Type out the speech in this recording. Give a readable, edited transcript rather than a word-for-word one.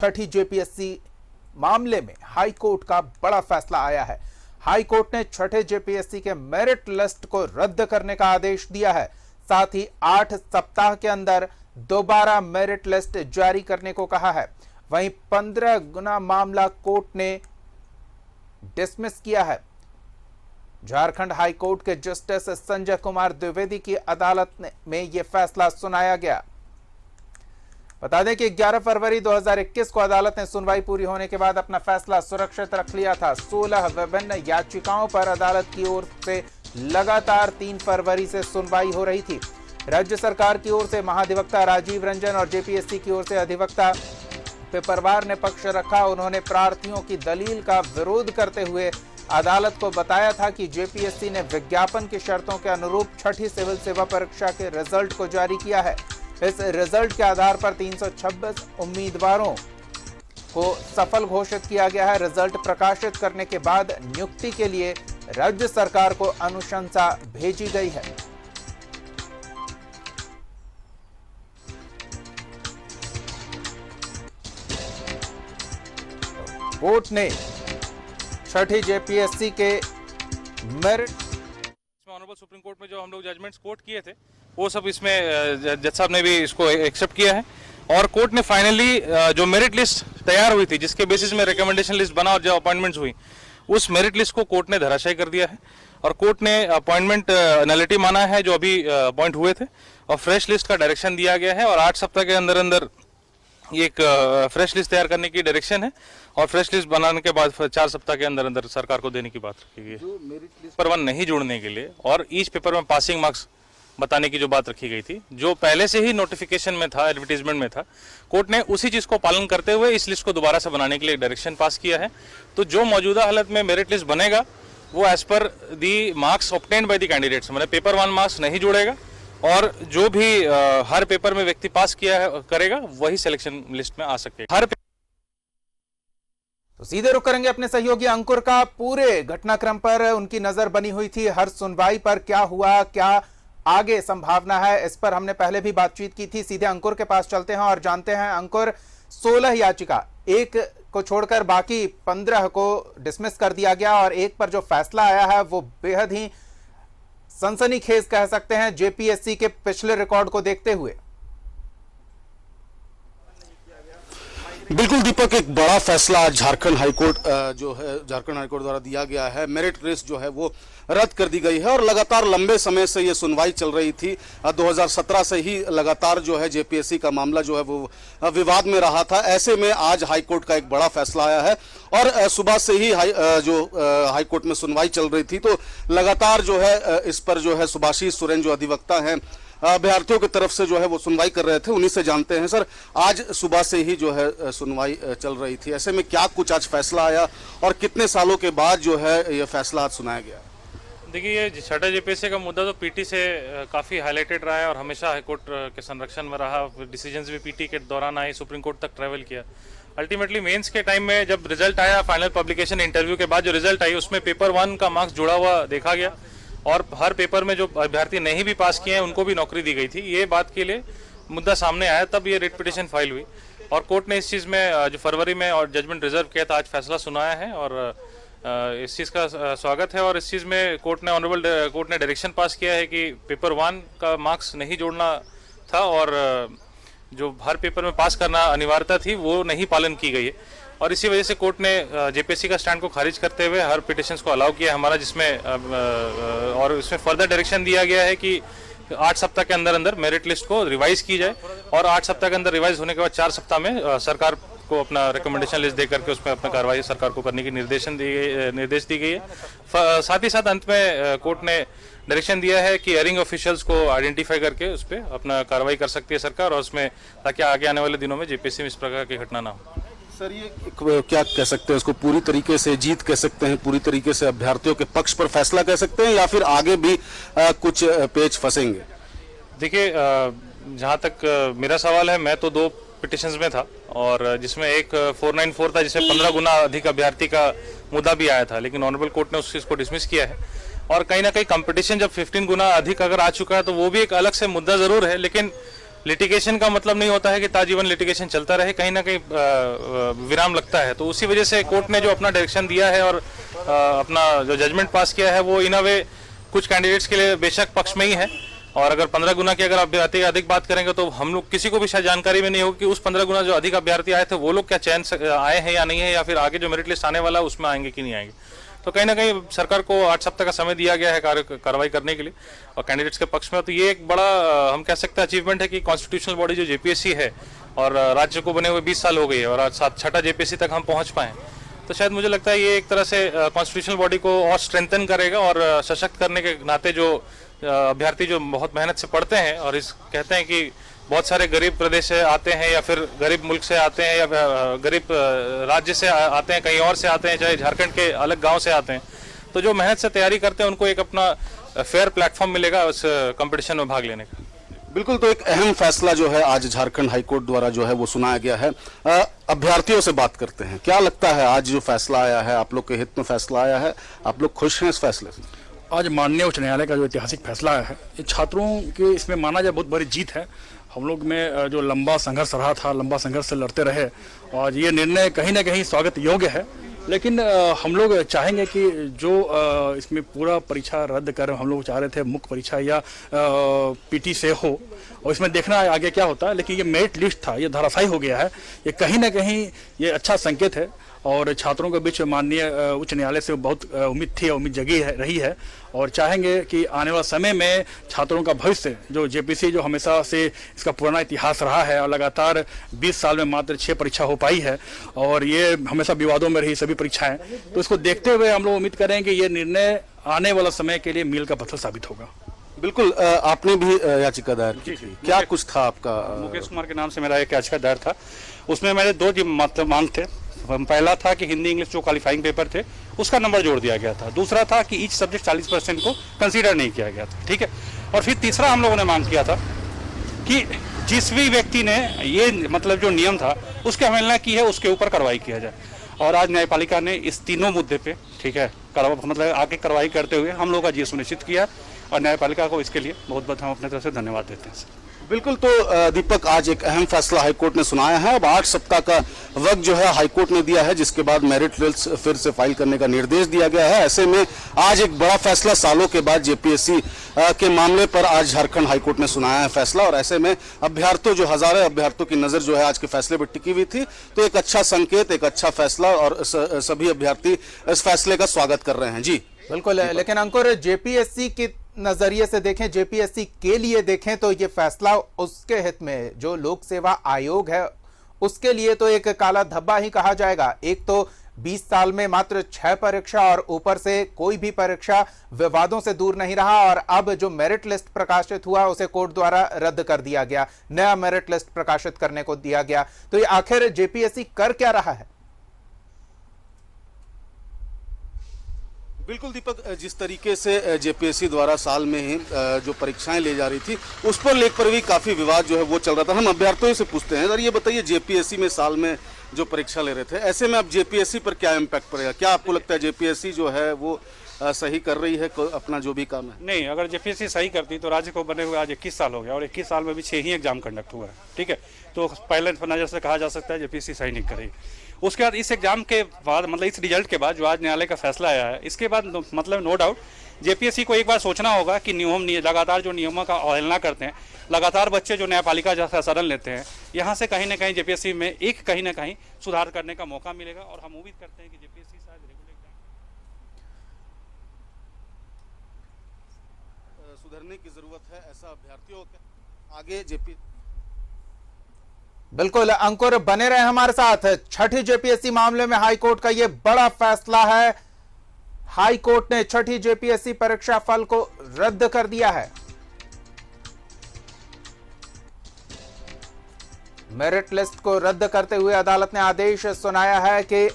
छठी JPSC मामले में high court का बड़ा फैसला आया है। हाई कोर्ट ने छठे जेपीएससी के मेरिट लिस्ट को रद्द करने का आदेश दिया है। साथ ही 8 सप्ताह के अंदर दोबारा मेरिट लिस्ट जारी करने को कहा है। वहीं 15 गुना मामला कोर्ट ने डिसमिस किया है। झारखंड हाई कोर्ट के जस्टिस संजय कुमार द्विवेदी की अदालत में यह फैसला सुनाया गया। बता दें कि 11 फरवरी 2021 को अदालत ने सुनवाई पूरी होने के बाद अपना फैसला सुरक्षित रख लिया था। 16 विभिन्न याचिकाओं पर अदालत की ओर से लगातार 3 फरवरी से सुनवाई हो रही थी। राज्य सरकार की ओर से महाधिवक्ता राजीव रंजन और जेपीएससी की ओर से अधिवक्ता पेपरवार ने पक्ष रखा। उन्होंने प्रार्थियों की दलील का विरोध करते हुए अदालत को बताया था कि जेपीएससी ने विज्ञापन की शर्तों के अनुरूप छठी सिविल सेवा परीक्षा के रिजल्ट को जारी किया है। इस रिजल्ट के आधार पर 326 उम्मीदवारों को सफल घोषित किया गया है। रिजल्ट प्रकाशित करने के बाद नियुक्ति के लिए राज्य सरकार को अनुशंसा भेजी गई है। कोर्ट ने छठी जेपीएससी के मेरिट ऑनरेबल सुप्रीम कोर्ट में जो हम लोग जजमेंट्स कोर्ट किए थे वो सब इसमें जज साहब ने भी इसको एक्सेप्ट किया है और कोर्ट ने फाइनली जो मेरिट लिस्ट तैयार हुई थी जिसके बेसिस में रिकमेंडेशन लिस्ट बना और जो अपॉइंटमेंट्स हुई उस मेरिट लिस्ट को कोर्ट ने धराशायी कर दिया है और कोर्ट ने अपॉइंटमेंट नलिटी माना है जो अभी अपॉइंट हुए थे और फ्रेश लिस्ट का डायरेक्शन दिया गया है और 8 सप्ताह के अंदर अंदर एक फ्रेश लिस्ट तैयार करने की डायरेक्शन है और फ्रेश लिस्ट बनाने के बाद 4 सप्ताह के अंदर अंदर सरकार को देने की बात रखी गई है। पेपर 1 नहीं जोड़ने के लिए और ईच पेपर में पासिंग मार्क्स बताने की जो बात रखी गई थी जो पहले से ही नोटिफिकेशन में था, एडवर्टीजमेंट में था, कोर्ट ने उसी चीज को पालन करते हुए इस लिस्ट को दोबारा से बनाने के लिए डायरेक्शन पास किया है। तो जो मौजूदा हालत में मेरिट लिस्ट बनेगा वो as per the marks obtained by the candidates, मतलब पेपर 1 मार्क्स नहीं जोड़ेगा और जो भी हर पेपर में व्यक्ति पास किया है करेगा वही सिलेक्शन लिस्ट में आ सकेगा। तो सीधे रुक करेंगे अपने सहयोगी अंकुर का। पूरे घटनाक्रम पर उनकी नजर बनी हुई थी, हर सुनवाई पर क्या हुआ, क्या आगे संभावना है, इस पर हमने पहले भी बातचीत की थी। सीधे अंकुर के पास चलते हैं और जानते हैं अंकुर, 16 याचिका, एक को छोड़कर बाकी 15 को डिसमिस कर दिया गया और एक पर जो फैसला आया है वो बेहद ही सनसनीखेज कह सकते हैं जेपीएससी के पिछले रिकॉर्ड को देखते हुए। बिल्कुल दीपक, एक बड़ा फैसला आज झारखंड हाईकोर्ट झारखंड हाईकोर्ट द्वारा दिया गया है। मेरिट लिस्ट जो है वो रद्द कर दी गई है और लगातार लंबे समय से ये सुनवाई चल रही थी। 2017 से ही लगातार जो है जेपीएससी का मामला जो है वो विवाद में रहा था। ऐसे में आज हाईकोर्ट का एक बड़ा फैसला आया है और सुबह से ही हाईकोर्ट में सुनवाई चल रही थी तो लगातार जो है इस पर जो है सुभाषिष सोरेन जो अधिवक्ता हैं अभ्यर्थियों की तरफ से जो है वो सुनवाई कर रहे थे, उन्हीं से जानते हैं। सर, आज सुबह से ही जो है सुनवाई चल रही थी, ऐसे में क्या कुछ आज फैसला आया और कितने सालों के बाद जो है ये फैसला आज सुनाया गया? देखिए, ये छठे जेपीएससी का मुद्दा तो पीटी से काफ़ी हाईलाइटेड रहा है और हमेशा हाईकोर्ट के संरक्षण में रहा। डिसीजंस भी पीटी के दौरान आए, सुप्रीम कोर्ट तक ट्रैवल किया। अल्टीमेटली मेंस के टाइम में जब रिजल्ट आया, फाइनल पब्लिकेशन इंटरव्यू के बाद जो रिजल्ट आई उसमें पेपर 1 का मार्क्स जुड़ा हुआ देखा गया और हर पेपर में जो अभ्यर्थी नहीं भी पास किए हैं उनको भी नौकरी दी गई थी। ये बात के लिए मुद्दा सामने आया, तब ये रिट पिटीशन फाइल हुई और कोर्ट ने इस चीज़ में जो फरवरी में और जजमेंट रिजर्व किया था आज फैसला सुनाया है और इस चीज़ का स्वागत है। और इस चीज़ में ऑनरेबल कोर्ट ने डायरेक्शन पास किया है कि पेपर 1 का मार्क्स नहीं जोड़ना था और जो हर पेपर में पास करना अनिवार्यता थी वो नहीं पालन की गई है और इसी वजह से कोर्ट ने जेपीएससी का स्टैंड को खारिज करते हुए हर पिटिशंस को अलाउ किया हमारा, जिसमें और इसमें फर्दर डायरेक्शन दिया गया है कि 8 सप्ताह के अंदर अंदर मेरिट लिस्ट को रिवाइज की जाए और 8 सप्ताह के अंदर रिवाइज होने के बाद 4 सप्ताह में सरकार को अपना रिकमेंडेशन लिस्ट देकर के उसमें अपना कार्रवाई सरकार को करने की निर्देश दी गई है। साथ ही साथ अंत में कोर्ट ने डायरेक्शन दिया है कि एयरिंग ऑफिशियल्स को आइडेंटिफाई करके उस पर अपना कार्रवाई कर सकती है सरकार और उसमें ताकि आगे आने वाले दिनों में जेपीएससी में इस प्रकार की घटना ना हो। सर, ये क्या कह सकते हैं, इसको पूरी तरीके से जीत कह सकते हैं, पूरी तरीके से अभ्यर्थियों के पक्ष पर फैसला कह सकते हैं या फिर आगे भी कुछ पेच फंसेंगे? देखिए, जहाँ तक मेरा सवाल है, मैं तो 2 पिटिशंस में था और जिसमें एक 494 था जिसमें 15 गुना अधिक अभ्यर्थी का मुद्दा भी आया था, लेकिन ऑनरेबल कोर्ट ने उस चीज़ को डिसमिस किया है और कहीं ना कहीं कंपटीशन जब 15 गुना अधिक अगर आ चुका है तो वो भी एक अलग से मुद्दा ज़रूर है, लेकिन लिटिगेशन का मतलब नहीं होता है कि ताजीवन लिटिगेशन चलता रहे, कहीं ना कहीं विराम लगता है। तो उसी वजह से कोर्ट ने जो अपना डायरेक्शन दिया है और अपना जो जजमेंट पास किया है वो इन अ वे कुछ कैंडिडेट्स के लिए बेशक पक्ष में ही है। और अगर 15 गुना की अगर अभ्यर्थी अधिक बात करेंगे तो हम लोग किसी को भी शायद जानकारी में नहीं होगी कि उस 15 गुना जो अधिक अभ्यर्थी आए थे वो लोग क्या चयन आए हैं या नहीं है, या फिर आगे जो मेरिट लिस्ट आने वाला है उसमें आएंगे कि नहीं आएंगे। तो कहीं ना कहीं सरकार को 8 सप्ताह का समय दिया गया है कार्रवाई करने के लिए और कैंडिडेट्स के पक्ष में। तो ये एक बड़ा हम कह सकते हैं अचीवमेंट है कि कॉन्स्टिट्यूशनल बॉडी जो जेपीएससी है और राज्य को बने हुए 20 साल हो गई है और आज 6ठा जेपीएससी तक हम पहुंच पाए। तो शायद मुझे लगता है ये एक तरह से कॉन्स्टिट्यूशनल बॉडी को और स्ट्रेंथन करेगा और सशक्त करने के नाते जो अभ्यर्थी जो बहुत मेहनत से पढ़ते हैं और इस कहते हैं कि बहुत सारे गरीब प्रदेश से आते हैं या फिर गरीब मुल्क से आते हैं या गरीब राज्य से आते हैं, कहीं और से आते हैं, चाहे झारखंड के अलग गांव से आते हैं, तो जो मेहनत से तैयारी करते हैं उनको एक अपना फेयर प्लेटफॉर्म मिलेगा उस कंपटीशन में भाग लेने का। बिल्कुल, तो एक अहम फैसला जो है आज झारखंड हाईकोर्ट द्वारा जो है वो सुनाया गया है। अभ्यर्थियों से बात करते हैं, क्या लगता है आज जो फैसला आया है, आप लोग के हित में फैसला आया है, आप लोग खुश हैं इस फैसले से? आज माननीय उच्च न्यायालय का जो ऐतिहासिक फैसला आया है ये छात्रों के इसमें माना जाए बहुत बड़ी जीत है। हम लोग में जो लंबा संघर्ष रहा था, लंबा संघर्ष से लड़ते रहे और ये निर्णय कहीं ना कहीं स्वागत योग्य है। लेकिन हम लोग चाहेंगे कि जो इसमें पूरा परीक्षा रद्द कर हम लोग चाह रहे थे मुख्य परीक्षा या पीटी से हो और इसमें देखना आगे क्या होता है, लेकिन ये मेरिट लिस्ट था ये धराशायी हो गया है। ये कहीं ना कहीं ये अच्छा संकेत है और छात्रों के बीच माननीय उच्च न्यायालय से बहुत उम्मीद थी, उम्मीद जगी रही है और चाहेंगे कि आने वाले समय में छात्रों का भविष्य जो जेपीएससी जो हमेशा से इसका पुराना इतिहास रहा है और लगातार 20 साल में मात्र 6 परीक्षा हो पाई है और ये हमेशा विवादों में रही सभी परीक्षाएं, तो इसको देखते हुए हम लोग उम्मीद करें कि ये निर्णय आने वाला समय के लिए मील का पत्थर साबित होगा। बिल्कुल, आपने भी याचिका दायर की थी, क्या कुछ था आपका? मुकेश कुमार के नाम से मेरा एक याचिका दायर था। उसमें मेरे 2 मतलब मांग थे। पहला था कि हिंदी इंग्लिश जो क्वालिफाइंग पेपर थे उसका नंबर जोड़ दिया गया था। दूसरा था कि ईच सब्जेक्ट 40% को कंसीडर नहीं किया गया था, ठीक है। और फिर तीसरा हम लोगों ने मांग किया था कि जिस भी व्यक्ति ने ये मतलब जो नियम था उसकी अवहेलना की है उसके ऊपर कार्रवाई किया जाए। और आज न्यायपालिका ने इस तीनों मुद्दे पे, ठीक है, मतलब आगे कार्रवाई करते हुए हम लोगों का ये सुनिश्चित किया और न्यायपालिका को इसके लिए बहुत बहुत हम अपने तरफ से धन्यवाद देते हैं। बिल्कुल, तो दीपक आज एक अहम फैसला हाईकोर्ट ने सुनाया है। अब 8 सप्ताह का वक्त जो है हाईकोर्ट ने दिया है, जिसके बाद मेरिट लिस्ट फिर से फाइल करने का निर्देश दिया गया है। ऐसे में आज एक बड़ा फैसला सालों के बाद जेपीएससी के मामले पर आज झारखंड हाईकोर्ट ने सुनाया है फैसला और ऐसे में अभ्यर्थियों जो हजारों अभ्यर्थियों की नजर जो है आज के फैसले पर टिकी हुई थी, तो एक अच्छा संकेत, एक अच्छा फैसला और सभी अभ्यर्थी इस फैसले का स्वागत कर रहे हैं। जी बिल्कुल, लेकिन अंकुर जेपीएससी के नजरिए से देखें, जेपीएससी के लिए देखें तो ये फैसला उसके हित में, जो लोक सेवा आयोग है उसके लिए तो एक काला धब्बा ही कहा जाएगा। एक तो 20 साल में मात्र 6 परीक्षा और ऊपर से कोई भी परीक्षा विवादों से दूर नहीं रहा और अब जो मेरिट लिस्ट प्रकाशित हुआ उसे कोर्ट द्वारा रद्द कर दिया गया, नया मेरिट लिस्ट प्रकाशित करने को दिया गया। तो ये आखिर जेपीएससी कर क्या रहा है? बिल्कुल दीपक, जिस तरीके से जेपीएससी द्वारा साल में ही जो परीक्षाएं ले जा रही थी उस पर लेकर भी काफी विवाद जो है वो चल रहा था। हम अभ्यर्थियों से पूछते हैं, सर ये बताइए, जेपीएससी में साल में जो परीक्षा ले रहे थे, ऐसे में अब जेपीएससी पर क्या इम्पैक्ट पड़ेगा? क्या आपको लगता है जेपीएससी जो है वो सही कर रही है अपना जो भी काम है? नहीं, अगर जेपीएससी सही करती तो राज्य को बने हुए आज 21 साल हो गया और 21 साल में भी 6 ही एग्जाम कंडक्ट हुआ है, ठीक है। तो पहले नजर से कहा जा सकता है जेपीएससी सही नहीं करेगी। उसके बाद इस एग्जाम के बाद मतलब इस रिजल्ट के बाद जो आज न्यायालय का फैसला आया है, इसके बाद मतलब नो डाउट जेपीएससी को एक बार सोचना होगा कि लगातार जो नियमों का अवहेलना करते हैं, लगातार बच्चे जो न्यायपालिका जैसा शरण लेते हैं, यहाँ से कहीं ना कहीं जेपीएससी में एक कहीं ना कहीं सुधार करने का मौका मिलेगा और हम उम्मीद करते हैं कि जेपीएससी शायद रेगुलर सुधरने की जरूरत है, ऐसा अभ्यर्थियों को आगे जेपी। बिल्कुल अंकुर, बने रहे हमारे साथ। 6ठी जेपीएससी मामले में हाईकोर्ट का यह बड़ा फैसला है। हाईकोर्ट ने 6ठी जेपीएससी परीक्षा फल को रद्द कर दिया है। मेरिट लिस्ट को रद्द करते हुए अदालत ने आदेश सुनाया है कि